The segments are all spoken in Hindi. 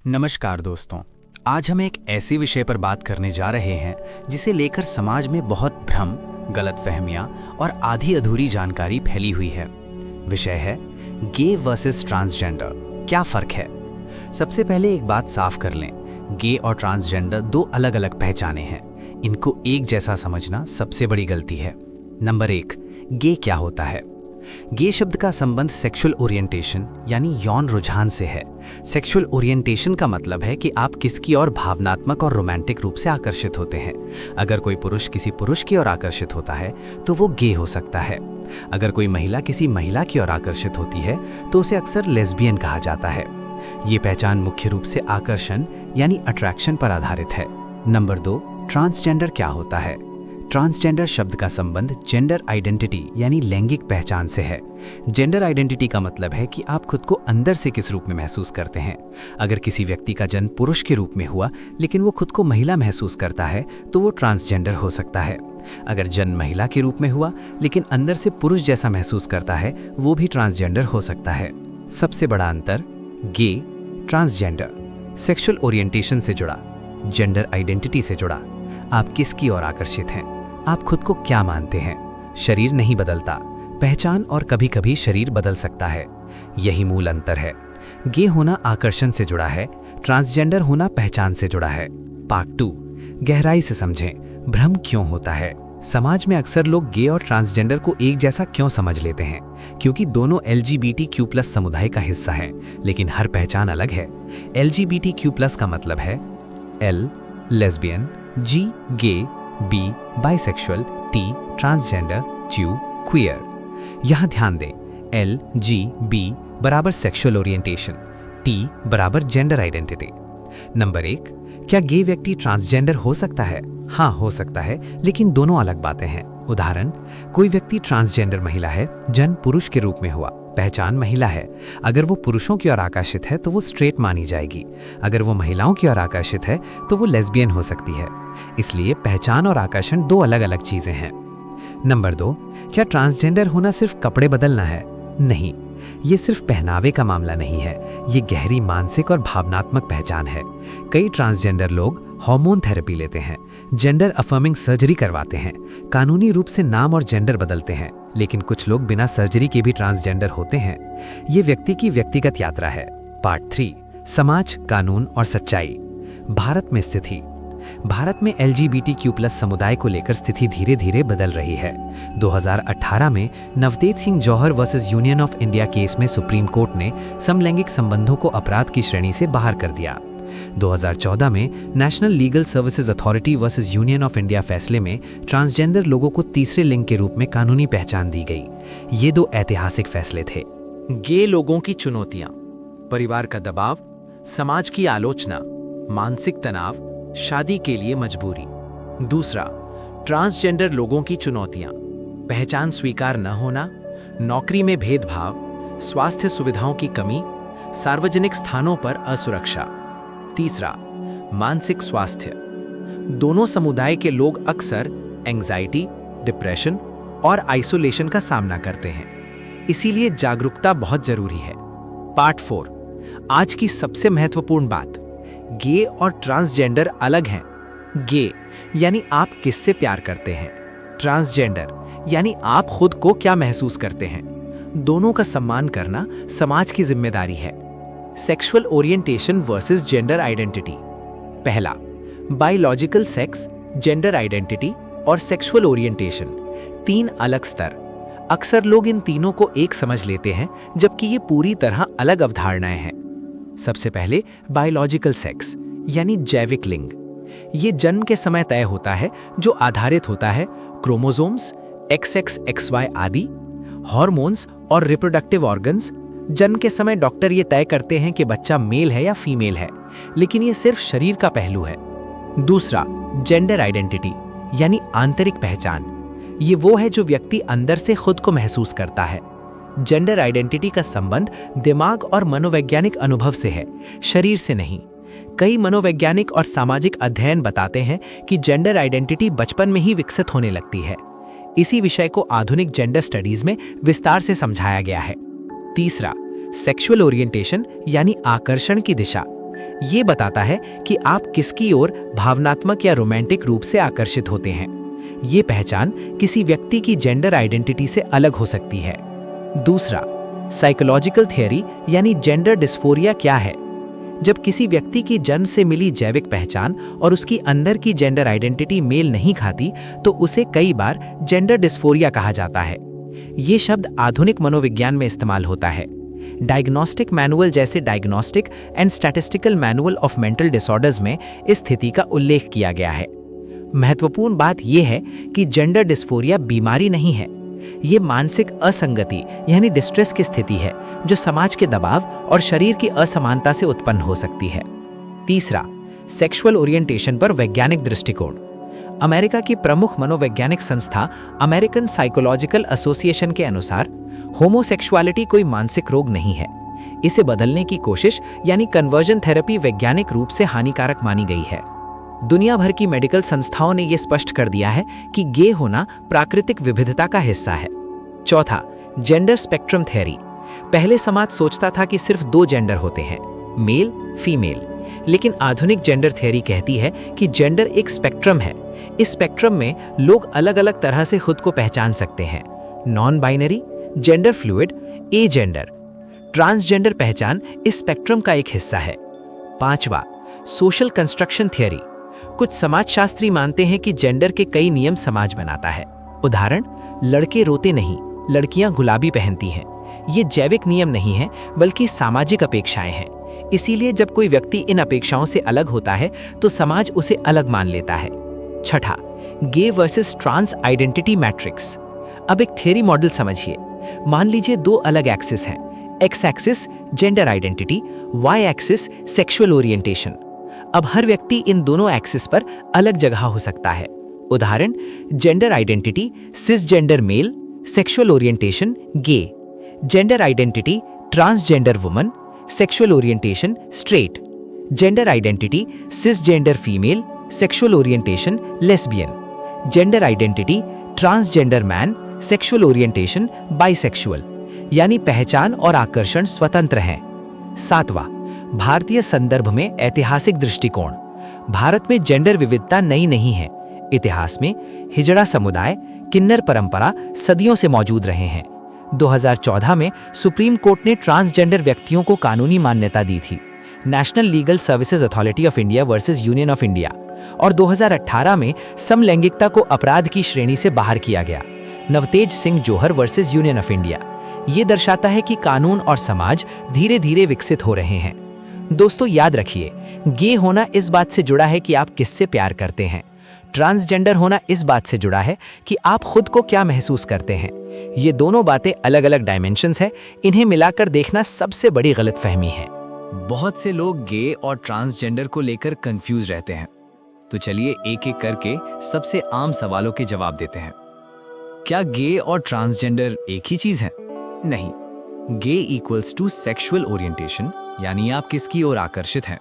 नमस्कार दोस्तों। आज हम एक ऐसे विषय पर बात करने जा रहे हैं जिसे लेकर समाज में बहुत भ्रम, गलतफहमियां और आधी अधूरी जानकारी फैली हुई है। विषय है गे वर्सेस ट्रांसजेंडर, क्या फर्क है। सबसे पहले एक बात साफ कर लें, गे और ट्रांसजेंडर दो अलग अलग पहचाने हैं। इनको एक जैसा समझना सबसे बड़ी गलती है। नंबर 1, गे क्या होता है। गे शब्द का संबंध सेक्सुअल ओरिएंटेशन यानी यौन रुझान से है। सेक्सुअल ओरिएंटेशन का मतलब है कि आप किसकी ओर भावनात्मक और रोमांटिक रूप से आकर्षित होते हैं। अगर कोई पुरुष किसी पुरुष की ओर आकर्षित होता है तो वो गे हो सकता है। अगर कोई महिला किसी महिला की ओर आकर्षित होती है तो उसे अक्सर लेस्बियन कहा जाता है। ये पहचान मुख्य रूप से आकर्षण यानी अट्रैक्शन पर आधारित है। नंबर 2, ट्रांसजेंडर क्या होता है। ट्रांसजेंडर शब्द का संबंध जेंडर आइडेंटिटी यानी लैंगिक पहचान से है। जेंडर आइडेंटिटी का मतलब है कि आप खुद को अंदर से किस रूप में महसूस करते हैं। अगर किसी व्यक्ति का जन्म पुरुष के रूप में हुआ लेकिन वो खुद को महिला महसूस करता है तो वो ट्रांसजेंडर हो सकता है। अगर जन्म महिला के रूप में हुआ लेकिन अंदर से पुरुष जैसा महसूस करता है वो भी ट्रांसजेंडर हो सकता है। सबसे बड़ा अंतर, गे ट्रांसजेंडर सेक्सुअल ओरिएंटेशन से जुड़ा, जेंडर आइडेंटिटी से जुड़ा। आप किसकी ओर आकर्षित हैं, आप खुद को क्या मानते हैं। शरीर नहीं बदलता, पहचान और कभी-कभी शरीर बदल सकता है। यही मूल अंतर है। गे होना आकर्षण से जुड़ा है, ट्रांसजेंडर होना पहचान से जुड़ा है। पार्ट 2, गहराई से समझें, भ्रम क्यों होता है। समाज में अक्सर लोग गे और ट्रांसजेंडर को एक जैसा क्यों समझ लेते हैं, क्योंकि दोनों LGBTQ+ समुदाय का हिस्सा हैं, लेकिन हर पहचान अलग है। LGBTQ+ का मतलब है L लेस्बियन, G गे, B bisexual, T transgender, Q queer. यहाँ ध्यान दें, LGB बराबर सेक्सुअल ओरिएंटेशन, T बराबर जेंडर आइडेंटिटी। नंबर 1, क्या गे व्यक्ति ट्रांसजेंडर हो सकता है। हाँ, हो सकता है, लेकिन दोनों अलग बातें हैं। उदाहरण, कोई व्यक्ति ट्रांसजेंडर महिला है, जन्म पुरुष के रूप में हुआ, पहचान महिला है। अगर वो पुरुषों की ओर आकर्षित है तो वो स्ट्रेट मानी जाएगी। अगर वो महिलाओं की ओर आकर्षित है तो वो लेस्बियन हो सकती है। इसलिए पहचान और आकर्षण दो अलग अलग चीजें हैं। नंबर 2, क्या ट्रांसजेंडर होना सिर्फ कपड़े बदलना है। नहीं, ये सिर्फ पहनावे का मामला नहीं है, ये गहरी मानसिक और भावनात्मक पहचान है। कई ट्रांसजेंडर लोग हार्मोन थेरेपी लेते हैं, जेंडर अफर्मिंग सर्जरी करवाते हैं, कानूनी रूप से नाम और जेंडर बदलते हैं, लेकिन कुछ लोग बिना सर्जरी के भी ट्रांसजेंडर होते हैं। ये व्यक्ति की व्यक्तिगत यात्रा है। पार्ट 3, समाज, कानून और सच्चाई। भारत में स्थिति। भारत में LGBTQ+ समुदाय को लेकर स्थिति धीरे धीरे बदल रही है। 2018 में Navtej Singh Johar versus Union of India case में सुप्रीम कोर्ट ने समलैंगिक संबंधों को अपराध की श्रेणी से बाहर कर दिया। 2014 में national legal services authority versus Union of India फैसले में ट्रांसजेंडर लोगों को तीसरे लिंग के रूप में कानूनी पहचान दी गई। ये दो ऐतिहासिक फैसले थे। गे लोगों की चुनौतियां, परिवार का दबाव, समाज की आलोचना, मानसिक तनाव, शादी के लिए मजबूरी। दूसरा, ट्रांसजेंडर लोगों की चुनौतियां, पहचान स्वीकार न होना, नौकरी में भेदभाव, स्वास्थ्य सुविधाओं की कमी, सार्वजनिक स्थानों पर असुरक्षा। तीसरा, मानसिक स्वास्थ्य। दोनों समुदाय के लोग अक्सर एंजाइटी, डिप्रेशन और आइसोलेशन का सामना करते हैं, इसीलिए जागरूकता बहुत जरूरी है। पार्ट 4, आज की सबसे महत्वपूर्ण बात, गे और ट्रांसजेंडर अलग हैं। गे यानी आप किससे प्यार करते हैं, ट्रांसजेंडर यानी आप खुद को क्या महसूस करते हैं। दोनों का सम्मान करना समाज की जिम्मेदारी है। Sexual orientation versus gender identity. पहला, बायोलॉजिकल सेक्स, जेंडर आइडेंटिटी और सेक्सुअल ओरिएंटेशन, 3 अलग स्तर। अक्सर लोग इन तीनों को एक समझ लेते हैं, जबकि ये पूरी तरह अलग अवधारणाएं हैं। सबसे पहले बायोलॉजिकल सेक्स यानी जैविक लिंग। ये जन्म के समय तय होता है, जो आधारित होता है क्रोमोसोम्स, XX, XY आदि, हार्मोन्स और रिप्रोडक्टिव ऑर्गन्स। जन्म के समय डॉक्टर ये तय करते हैं कि बच्चा मेल है या फीमेल है, लेकिन ये सिर्फ शरीर का पहलू है। दूसरा, जेंडर आइडेंटिटी यानी आंतरिक पहचान। ये वो है जो व्यक्ति अंदर से खुद को महसूस करता है। जेंडर आइडेंटिटी का संबंध दिमाग और मनोवैज्ञानिक अनुभव से है, शरीर से नहीं। कई मनोवैज्ञानिक और सामाजिक अध्ययन बताते हैं कि जेंडर आइडेंटिटी बचपन में ही विकसित होने लगती है। इसी विषय को आधुनिक जेंडर स्टडीज में विस्तार से समझाया गया है। तीसरा, सेक्सुअल ओरिएंटेशन यानी आकर्षण की दिशा। ये बताता है कि आप किसकी ओर भावनात्मक या रोमांटिक रूप से आकर्षित होते हैं। ये पहचान किसी व्यक्ति की जेंडर आइडेंटिटी से अलग हो सकती है। दूसरा, साइकोलॉजिकल थियरी यानी जेंडर डिस्फोरिया क्या है? जब किसी व्यक्ति की जन्म से मिली जैविक पहचान और उसकी अंदर की जेंडर आइडेंटिटी मेल नहीं खाती, तो उसे कई बार जेंडर डिस्फोरिया कहा जाता है। ये शब्द आधुनिक मनोविज्ञान में इस्तेमाल होता है। डायग्नोस्टिक मैनुअल जैसे diagnostic and statistical manual of mental disorders में इस स्थिति का उल्लेख किया गया है। महत्वपूर्ण बात यह है कि जेंडर डिस्फोरिया बीमारी नहीं है। ये मानसिक असंगति यानी डिस्ट्रेस की स्थिति है जो समाज के दबाव और शरीर की असमानता से उत्पन्न हो सकती है। तीसरा, सेक्सुअल ओरिएंटेशन पर वैज्ञानिक दृष्टिकोण। अमेरिका की प्रमुख मनोवैज्ञानिक संस्था अमेरिकन साइकोलॉजिकल एसोसिएशन के अनुसार होमोसेक्सुअलिटी कोई मानसिक रोग नहीं है। इसे बदलने की कोशिश यानी कन्वर्जन थेरेपी वैज्ञानिक रूप से हानिकारक मानी गई है। दुनिया भर की मेडिकल संस्थाओं ने यह स्पष्ट कर दिया है कि गे होना प्राकृतिक विविधता का हिस्सा है। चौथा, जेंडर स्पेक्ट्रम थ्योरी। पहले समाज सोचता था कि सिर्फ 2 जेंडर होते हैं, मेल, फीमेल। लेकिन आधुनिक जेंडर थ्योरी कहती है कि जेंडर एक स्पेक्ट्रम है। इस स्पेक्ट्रम में लोग अलग-अलग तरह से खुद को पहचान सकते हैं। Non binary, gender fluid, a gender, transgender पहचान इस स्पेक्ट्रम का एक हिस्सा है। पांचवा, सोशल कंस्ट्रक्शन थ्योरी। कुछ समाजशास्त्री मानते हैं कि जेंडर के कई नियम समाज बनाता है। उदाहरण, लड़के रोते नहीं, लड़कियां गुलाबी पहनती हैं। ये जैविक नियम नहीं है बल्कि सामाजिक अपेक्षाएं हैं। इसीलिए जब कोई व्यक्ति इन अपेक्षाओं से अलग होता है तो समाज उसे अलग मान लेता है। छठा, गे वर्सेस ट्रांस आइडेंटिटी मैट्रिक्स। अब एक थ्योरी मॉडल समझिए। मान लीजिए 2 अलग एक्सिस हैं। X axis gender identity, y axis sexual orientation. अब हर व्यक्ति इन दोनों एक्सिस पर अलग जगह हो सकता है। उदाहरण, gender identity cisgender male, sexual orientation gay. Gender identity transgender woman, sexual orientation straight. Gender identity cisgender female, sexual orientation lesbian. Gender identity transgender man, sexual orientation bisexual. यानी पहचान और आकर्षण स्वतंत्र हैं। सातवां, भारतीय संदर्भ में ऐतिहासिक दृष्टिकोण। भारत में जेंडर विविधता नई नहीं है। इतिहास में हिजड़ा समुदाय, किन्नर परंपरा सदियों से मौजूद रहे हैं। 2014 में सुप्रीम कोर्ट ने ट्रांसजेंडर व्यक्तियों को कानूनी मान्यता दी थी, national legal services authority of India versus Union of India. और 2018 में समलैंगिकता को अपराध की श्रेणी से बाहर किया गया, नवतेज सिंह जोहर वर्सेस यूनियन ऑफ इंडिया। ये दर्शाता है कि कानून और समाज धीरे धीरे विकसित हो रहे हैं। दोस्तों याद रखिए, गे होना इस बात से जुड़ा है कि आप किससे प्यार करते हैं। ट्रांसजेंडर होना इस बात से जुड़ा है कि आप खुद को क्या महसूस करते हैं। ये दोनों बातें अलग अलग डायमेंशंस हैं। इन्हें मिलाकर देखना सबसे बड़ी गलतफहमी है। बहुत से लोग गे और ट्रांसजेंडर को लेकर कंफ्यूज रहते हैं। तो चलिए एक एक करके सबसे आम सवालों के जवाब देते हैं। क्या गे और ट्रांसजेंडर एक ही चीज है? नहीं। Gay equals to sexual orientation, यानी आप किसकी ओर आकर्षित हैं।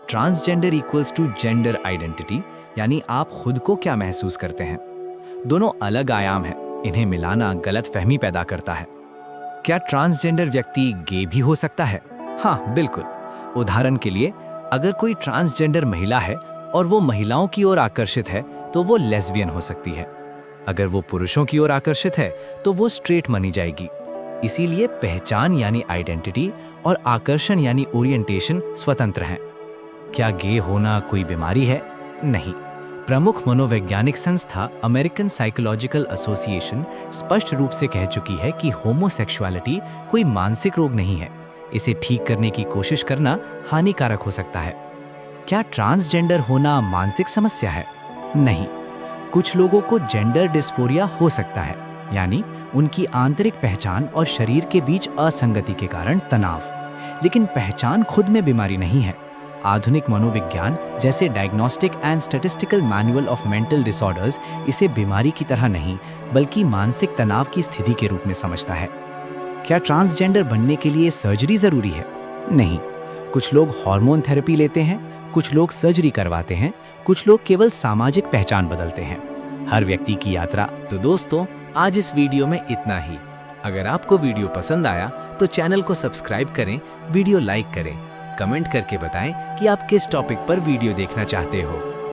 Transgender equals to gender identity, यानी आप खुद को क्या महसूस करते हैं। दोनों अलग आयाम हैं, इन्हें मिलाना गलतफहमी पैदा करता है। क्या ट्रांसजेंडर व्यक्ति गे भी हो सकता है? हाँ, बिल्कुल। उदाहरण के लिए, अगर कोई ट्रांसजेंडर महिला है और वो महिलाओं की ओर आकर्षित है तो वो लेस्बियन हो सकती है। अगर वो पुरुषों की ओर आकर्षित है तो वो स्ट्रेट मानी जाएगी। इसीलिए पहचान यानी आइडेंटिटी और आकर्षण यानी ओरिएंटेशन स्वतंत्र हैं। क्या गे होना कोई बीमारी है? नहीं। प्रमुख मनोवैज्ञानिक संस्था अमेरिकन साइकोलॉजिकल एसोसिएशन स्पष्ट रूप से कह चुकी है कि होमोसेक्सुअलिटी कोई मानसिक रोग नहीं है। इसे ठीक करने की कोशिश करना हानिकारक हो सकता है। क्या ट्रांसजेंडर होना मानसिक समस्या है? नहीं। कुछ लोगों को जेंडर डिस्फोरिया हो सकता है, यानी उनकी आंतरिक पहचान और शरीर के बीच असंगति के कारण तनाव। लेकिन पहचान खुद में बीमारी नहीं है। आधुनिक मनोविज्ञान जैसे diagnostic and statistical manual of mental disorders इसे बीमारी की तरह नहीं बल्कि मानसिक तनाव की स्थिति के रूप में समझता है। क्या ट्रांसजेंडर बनने के लिए सर्जरी जरूरी है? नहीं। कुछ लोग हार्मोन थेरेपी लेते हैं, कुछ लोग सर्जरी करवाते हैं, कुछ लोग केवल सामाजिक पहचान बदलते हैं। हर व्यक्ति की यात्रा। तो दोस्तों, आज इस वीडियो में इतना ही। अगर आपको वीडियो पसंद आया तो चैनल को सब्सक्राइब करें, वीडियो लाइक करें कमेंट करके बताएं कि आप किस टॉपिक पर वीडियो देखना चाहते हो।